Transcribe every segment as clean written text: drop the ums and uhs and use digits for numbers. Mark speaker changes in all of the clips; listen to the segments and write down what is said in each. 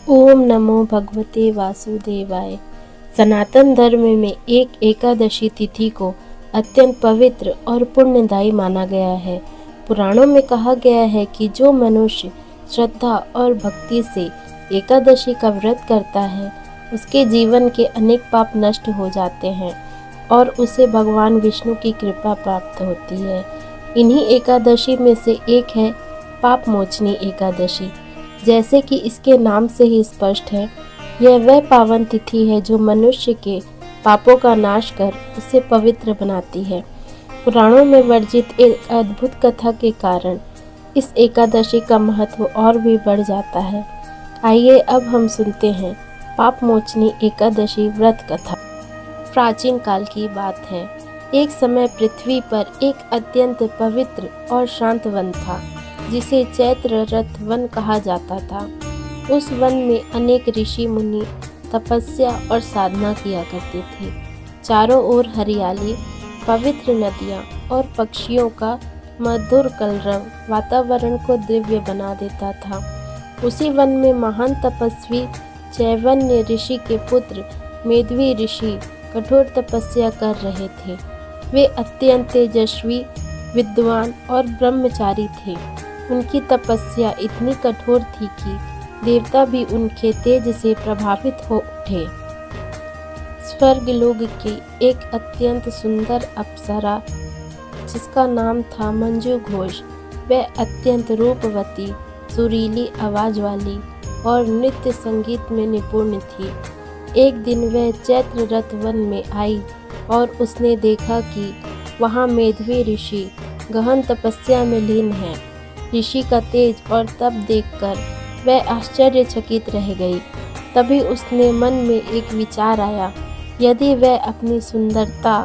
Speaker 1: ओम नमो भगवते वासुदेवाय। सनातन धर्म में एक एकादशी तिथि को अत्यंत पवित्र और पुण्यदायी माना गया है। पुराणों में कहा गया है कि जो मनुष्य श्रद्धा और भक्ति से एकादशी का व्रत करता है, उसके जीवन के अनेक पाप नष्ट हो जाते हैं और उसे भगवान विष्णु की कृपा प्राप्त होती है। इन्हीं एकादशी में से एक है पाप मोचनी एकादशी। जैसे कि इसके नाम से ही स्पष्ट है, यह वह पावन तिथि है जो मनुष्य के पापों का नाश कर उसे पवित्र बनाती है। पुराणों में वर्जित एक अद्भुत कथा के कारण इस एकादशी का महत्व और भी बढ़ जाता है। आइए अब हम सुनते हैं पाप मोचनी एकादशी व्रत कथा। प्राचीन काल की बात है। एक समय पृथ्वी पर एक अत्यंत पवित्र और शांत वन था, जिसे चैत्र रथ वन कहा जाता था। उस वन में अनेक ऋषि मुनि तपस्या और साधना किया करते थे। चारों ओर हरियाली, पवित्र नदियाँ और पक्षियों का मधुर कलरव वातावरण को दिव्य बना देता था। उसी वन में महान तपस्वी चैवन्य ऋषि के पुत्र मेधवी ऋषि कठोर तपस्या कर रहे थे। वे अत्यंत तेजस्वी, विद्वान और ब्रह्मचारी थे। उनकी तपस्या इतनी कठोर थी कि देवता भी उनके तेज से प्रभावित हो उठे। स्वर्गलोक की एक अत्यंत सुंदर अप्सरा, जिसका नाम था मंजू घोष, वह अत्यंत रूपवती, सुरीली आवाज वाली और नृत्य संगीत में निपुण थी। एक दिन वह चैत्र रथ वन में आई और उसने देखा कि वहाँ मेधवी ऋषि गहन तपस्या में लीन है। ऋषि का तेज और तप देखकर वह आश्चर्यचकित रह गई। तभी उसने मन में एक विचार आया, यदि वह अपनी सुंदरता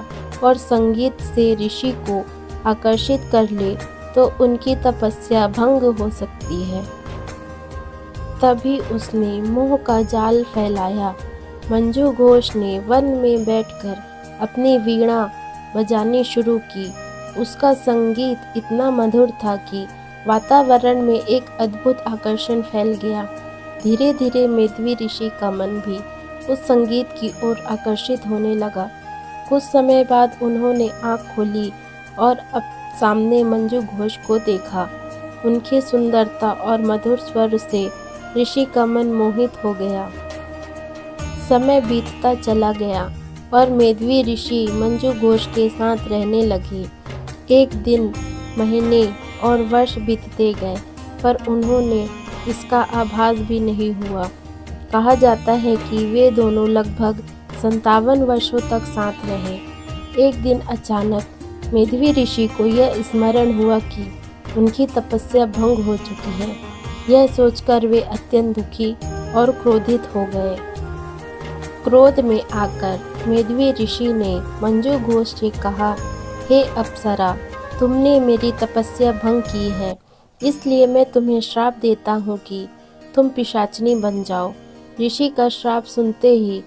Speaker 1: और संगीत से ऋषि को आकर्षित कर ले तो उनकी तपस्या भंग हो सकती है। तभी उसने मोह का जाल फैलाया। मंजू घोष ने वन में बैठकर अपनी वीणा बजानी शुरू की। उसका संगीत इतना मधुर था कि वातावरण में एक अद्भुत आकर्षण फैल गया। धीरे धीरे मेधवी ऋषि का मन भी उस संगीत की ओर आकर्षित होने लगा। कुछ समय बाद उन्होंने आंख खोली और अब सामने मंजू घोष को देखा। उनकी सुंदरता और मधुर स्वर से ऋषि का मन मोहित हो गया। समय बीतता चला गया और मेधवी ऋषि मंजू घोष के साथ रहने लगी। एक दिन, महीने और वर्ष बीतते गए, पर उन्होंने इसका आभास भी नहीं हुआ। कहा जाता है कि वे दोनों लगभग 57 वर्षों तक साथ रहे। एक दिन अचानक मेधवी ऋषि को यह स्मरण हुआ कि उनकी तपस्या भंग हो चुकी है। यह सोचकर वे अत्यंत दुखी और क्रोधित हो गए। क्रोध में आकर मेधवी ऋषि ने मंजू घोष से कहा, हे अप्सरा, तुमने मेरी तपस्या भंग की है, इसलिए मैं तुम्हें श्राप देता हूँ कि तुम पिशाचिनी बन जाओ। ऋषि का श्राप सुनते ही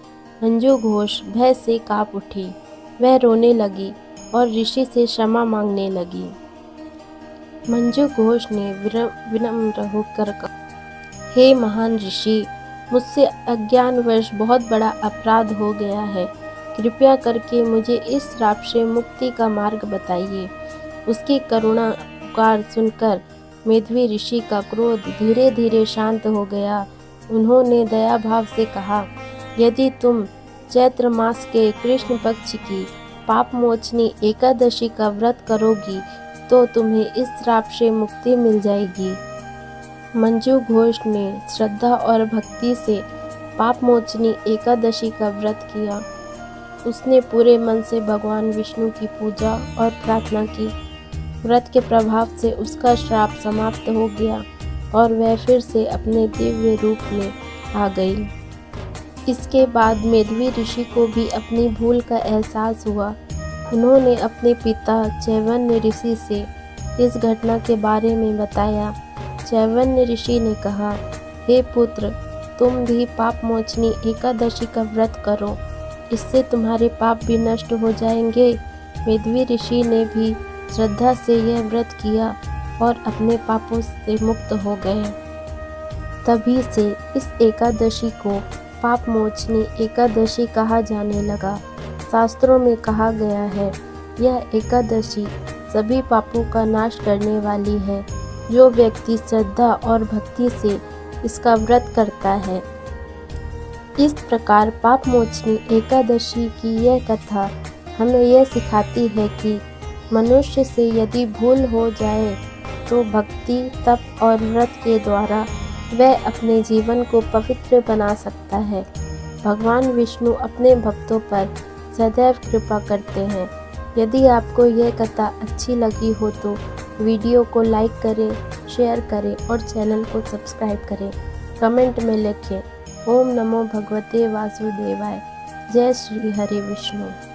Speaker 1: मंजू घोष भय से कांप उठी। वह रोने लगी और ऋषि से क्षमा मांगने लगी। मंजू घोष ने विनम्र होकर कहा, हे महान ऋषि, मुझसे अज्ञानवश बहुत बड़ा अपराध हो गया है। कृपया करके मुझे इस श्राप से मुक्ति का मार्ग बताइए। उसकी करुणा पुकार सुनकर मेधवी ऋषि का क्रोध धीरे धीरे शांत हो गया। उन्होंने दया भाव से कहा, यदि तुम चैत्र मास के कृष्ण पक्ष की पाप मोचनी एकादशी का व्रत करोगी तो तुम्हें इस श्राप से मुक्ति मिल जाएगी। मंजू घोष ने श्रद्धा और भक्ति से पाप मोचनी एकादशी का व्रत किया। उसने पूरे मन से भगवान विष्णु की पूजा और प्रार्थना की। व्रत के प्रभाव से उसका श्राप समाप्त हो गया और वह फिर से अपने दिव्य रूप में आ गई। इसके बाद मेधवी ऋषि को भी अपनी भूल का एहसास हुआ। उन्होंने अपने पिता चैवन्य ऋषि से इस घटना के बारे में बताया। चैवन्य ऋषि ने कहा, हे पुत्र, तुम भी पाप मोचनी एकादशी का व्रत करो, इससे तुम्हारे पाप भी नष्ट हो जाएंगे। मेधवी ऋषि ने भी श्रद्धा से यह व्रत किया और अपने पापों से मुक्त हो गए। तभी से इस एकादशी को पापमोचनी एकादशी कहा जाने लगा। शास्त्रों में कहा गया है, यह एकादशी सभी पापों का नाश करने वाली है। जो व्यक्ति श्रद्धा और भक्ति से इसका व्रत करता है। इस प्रकार पापमोचनी एकादशी की यह कथा हमें यह सिखाती है कि मनुष्य से यदि भूल हो जाए तो भक्ति, तप और व्रत के द्वारा वह अपने जीवन को पवित्र बना सकता है। भगवान विष्णु अपने भक्तों पर सदैव कृपा करते हैं। यदि आपको यह कथा अच्छी लगी हो तो वीडियो को लाइक करें, शेयर करें और चैनल को सब्सक्राइब करें। कमेंट में लिखें ओम नमो भगवते वासुदेवाय। जय श्री हरि विष्णु।